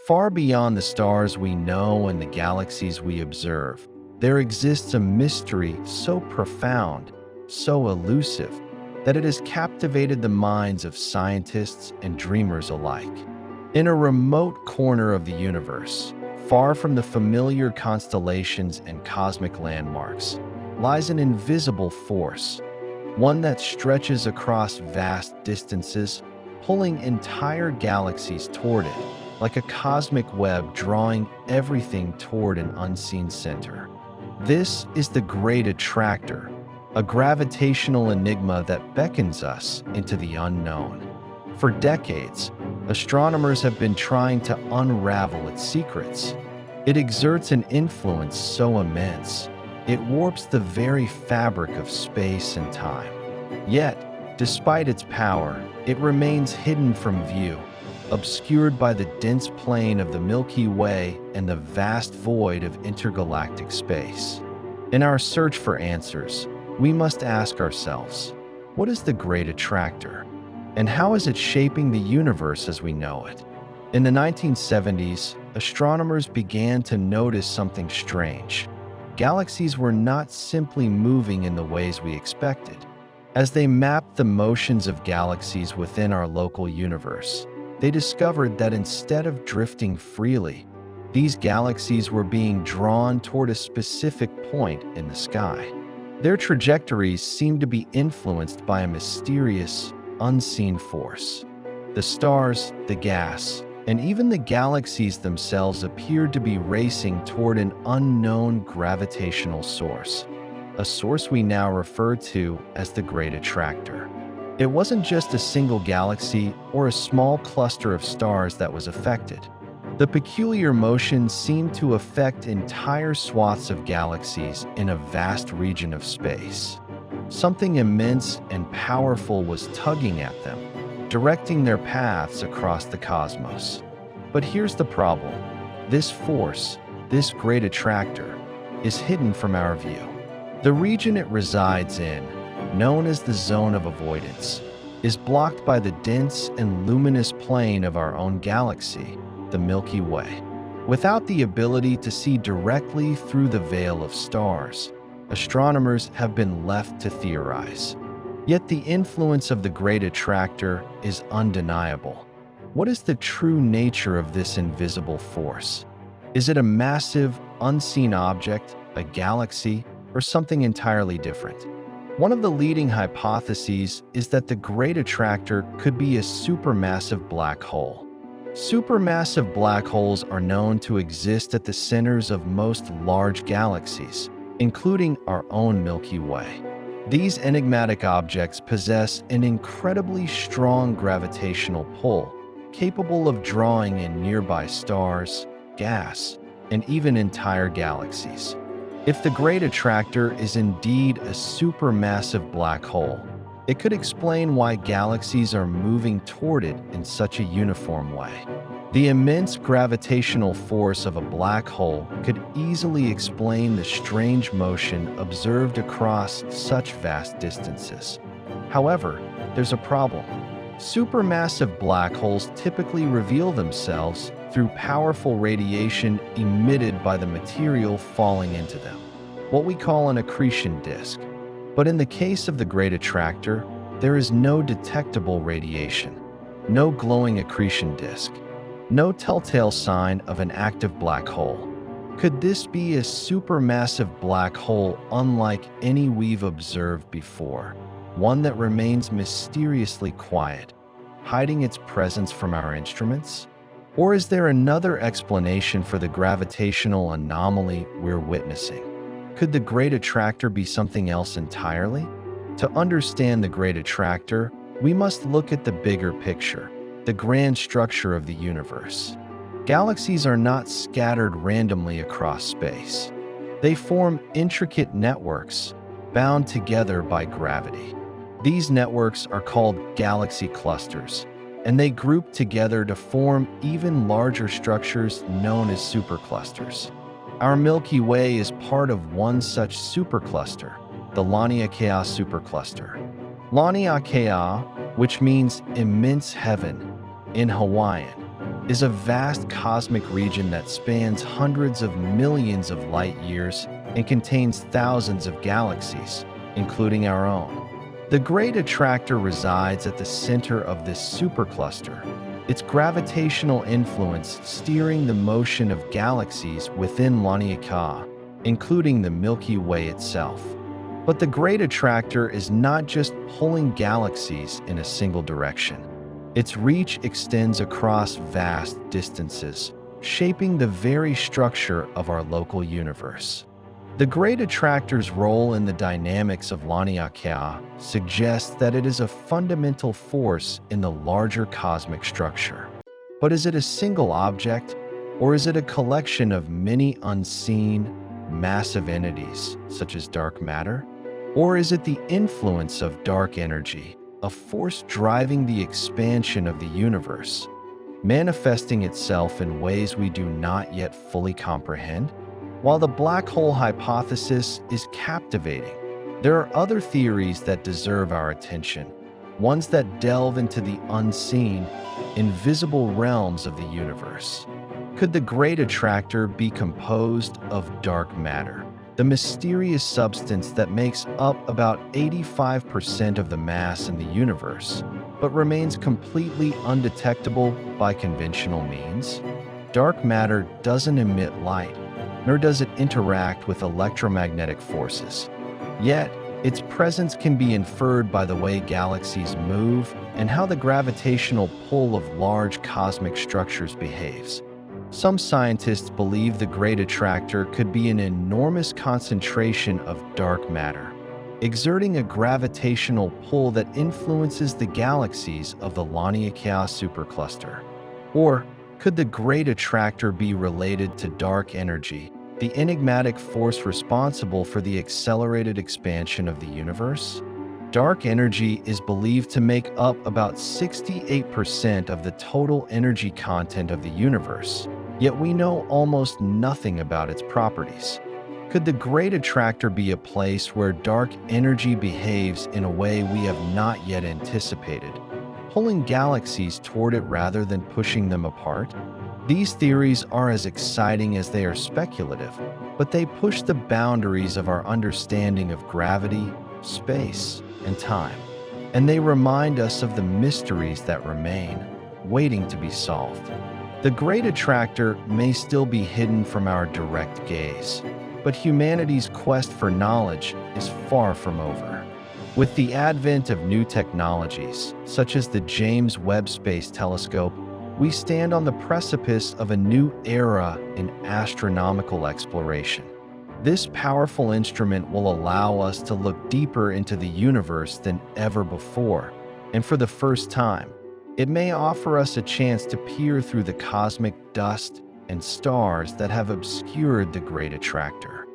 Far beyond the stars we know and the galaxies we observe, there exists a mystery so profound, so elusive, that it has captivated the minds of scientists and dreamers alike. In a remote corner of the universe, far from the familiar constellations and cosmic landmarks, lies an invisible force, one that stretches across vast distances, pulling entire galaxies toward it, like a cosmic web drawing everything toward an unseen center. This is the Great Attractor, a gravitational enigma that beckons us into the unknown. For decades, astronomers have been trying to unravel its secrets. It exerts an influence so immense, it warps the very fabric of space and time. Yet, despite its power, it remains hidden from view, obscured by the dense plain of the Milky Way and the vast void of intergalactic space. In our search for answers, we must ask ourselves, what is the Great Attractor? And how is it shaping the universe as we know it? In the 1970s, astronomers began to notice something strange. Galaxies were not simply moving in the ways we expected. As they mapped the motions of galaxies within our local universe, they discovered that instead of drifting freely, these galaxies were being drawn toward a specific point in the sky. Their trajectories seemed to be influenced by a mysterious, unseen force. The stars, the gas, and even the galaxies themselves appeared to be racing toward an unknown gravitational source, a source we now refer to as the Great Attractor. It wasn't just a single galaxy or a small cluster of stars that was affected. The peculiar motion seemed to affect entire swaths of galaxies in a vast region of space. Something immense and powerful was tugging at them, directing their paths across the cosmos. But here's the problem. This force, this Great Attractor, is hidden from our view. The region it resides in, known as the zone of avoidance, is blocked by the dense and luminous plane of our own galaxy, the Milky Way. Without the ability to see directly through the veil of stars, astronomers have been left to theorize. Yet the influence of the Great Attractor is undeniable. What is the true nature of this invisible force? Is it a massive, unseen object, a galaxy, or something entirely different? One of the leading hypotheses is that the Great Attractor could be a supermassive black hole. Supermassive black holes are known to exist at the centers of most large galaxies, including our own Milky Way. These enigmatic objects possess an incredibly strong gravitational pull, capable of drawing in nearby stars, gas, and even entire galaxies. If the Great Attractor is indeed a supermassive black hole, it could explain why galaxies are moving toward it in such a uniform way. The immense gravitational force of a black hole could easily explain the strange motion observed across such vast distances. However, there's a problem. Supermassive black holes typically reveal themselves through powerful radiation emitted by the material falling into them, what we call an accretion disk. But in the case of the Great Attractor, there is no detectable radiation, no glowing accretion disk, no telltale sign of an active black hole. Could this be a supermassive black hole unlike any we've observed before, one that remains mysteriously quiet, hiding its presence from our instruments? Or is there another explanation for the gravitational anomaly we're witnessing? Could the Great Attractor be something else entirely? To understand the Great Attractor, we must look at the bigger picture, the grand structure of the universe. Galaxies are not scattered randomly across space. They form intricate networks, bound together by gravity. These networks are called galaxy clusters, and they group together to form even larger structures known as superclusters. Our Milky Way is part of one such supercluster, the Laniakea supercluster. Laniakea, which means immense heaven in Hawaiian, is a vast cosmic region that spans hundreds of millions of light years and contains thousands of galaxies, including our own. The Great Attractor resides at the center of this supercluster, its gravitational influence steering the motion of galaxies within Laniakea, including the Milky Way itself. But the Great Attractor is not just pulling galaxies in a single direction. Its reach extends across vast distances, shaping the very structure of our local universe. The Great Attractor's role in the dynamics of Laniakea suggests that it is a fundamental force in the larger cosmic structure. But is it a single object, or is it a collection of many unseen, massive entities, such as dark matter? Or is it the influence of dark energy, a force driving the expansion of the universe, manifesting itself in ways we do not yet fully comprehend? While the black hole hypothesis is captivating, there are other theories that deserve our attention, ones that delve into the unseen, invisible realms of the universe. Could the Great Attractor be composed of dark matter, the mysterious substance that makes up about 85% of the mass in the universe, but remains completely undetectable by conventional means? Dark matter doesn't emit light, nor does it interact with electromagnetic forces. Yet, its presence can be inferred by the way galaxies move and how the gravitational pull of large cosmic structures behaves. Some scientists believe the Great Attractor could be an enormous concentration of dark matter, exerting a gravitational pull that influences the galaxies of the Laniakea supercluster. Or could the Great Attractor be related to dark energy, the enigmatic force responsible for the accelerated expansion of the universe? Dark energy is believed to make up about 68% of the total energy content of the universe, yet we know almost nothing about its properties. Could the Great Attractor be a place where dark energy behaves in a way we have not yet anticipated, pulling galaxies toward it rather than pushing them apart? These theories are as exciting as they are speculative, but they push the boundaries of our understanding of gravity, space, and time. And they remind us of the mysteries that remain, waiting to be solved. The Great Attractor may still be hidden from our direct gaze, but humanity's quest for knowledge is far from over. With the advent of new technologies, such as the James Webb Space Telescope, we stand on the precipice of a new era in astronomical exploration. This powerful instrument will allow us to look deeper into the universe than ever before, and for the first time, it may offer us a chance to peer through the cosmic dust and stars that have obscured the Great Attractor.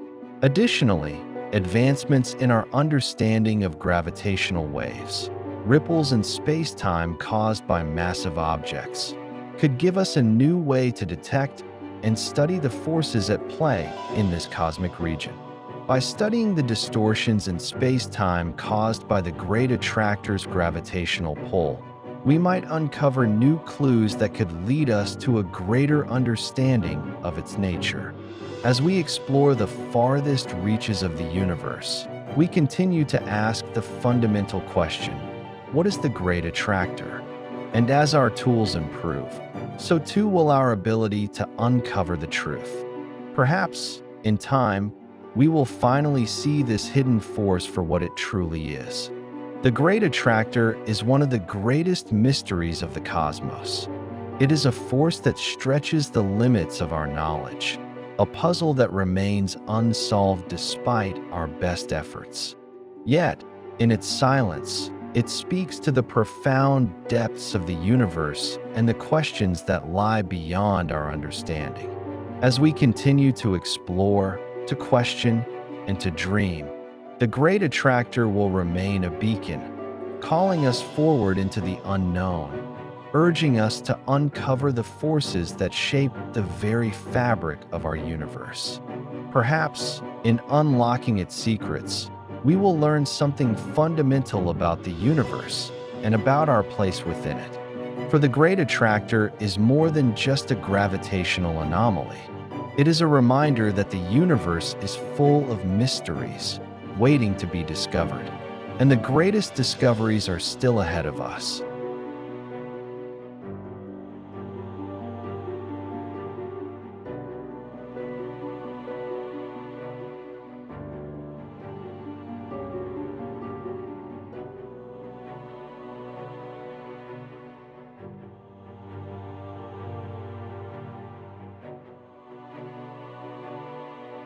Additionally, advancements in our understanding of gravitational waves, ripples in space-time caused by massive objects, could give us a new way to detect and study the forces at play in this cosmic region. By studying the distortions in space-time caused by the Great Attractor's gravitational pull, we might uncover new clues that could lead us to a greater understanding of its nature. As we explore the farthest reaches of the universe, we continue to ask the fundamental question: what is the Great Attractor? And as our tools improve, so too will our ability to uncover the truth. Perhaps, in time, we will finally see this hidden force for what it truly is. The Great Attractor is one of the greatest mysteries of the cosmos. It is a force that stretches the limits of our knowledge, a puzzle that remains unsolved despite our best efforts. Yet, in its silence, it speaks to the profound depths of the universe and the questions that lie beyond our understanding. As we continue to explore, to question, and to dream, the Great Attractor will remain a beacon, calling us forward into the unknown, urging us to uncover the forces that shape the very fabric of our universe. Perhaps, in unlocking its secrets, we will learn something fundamental about the universe and about our place within it. For the Great Attractor is more than just a gravitational anomaly. It is a reminder that the universe is full of mysteries waiting to be discovered, and the greatest discoveries are still ahead of us.